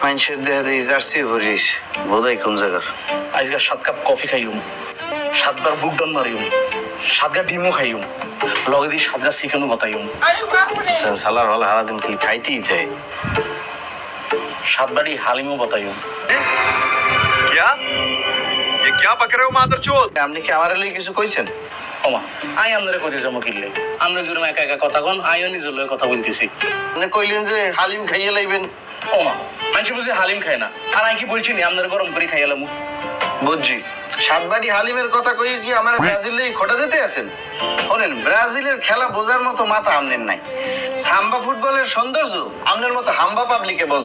মানুষের দেহ দিয়ে জার্সি ভরিস বোধহয় কোন জায়গার। আজকে 7 কাপ কফি খাইম, 7 বার বুক ডান মারিম, 7 গা ডিমও খাইম, লগে দিয়ে 7 গা চিকেনও গতাইম। সালার হলে সারাদিন খালি খাইতেই থাকে। 7 বারই হালিমও গতাইম। আপনি কি আমার এলাকায় কিছু কইছেন? ওমা আই আপনারে কইতে যাবো কিনলে, আমরা যেরকম একা একা কথা কন, আইও নিজের লগে কথা বলতেছি। আপনি কইলেন যে হালিম খাইয়ে লাইবেন। ওমা মানুষ বুঝে হালিম খায় না, আর আমি কি বলছি নি আপনার গরম করে খাইয়ালাম। বুঝছি, 7 বাটি হালিমের কথা কই কি আমার ব্রাজিলেই খোটা দিতে আছেন? শোনেন, ব্রাজিলের খেলা বোঝার মতো মাথা আমনের নাই। সাম্বা ফুটবলের সৌন্দর্য আমনের মতো হাম্বা পাবলিকে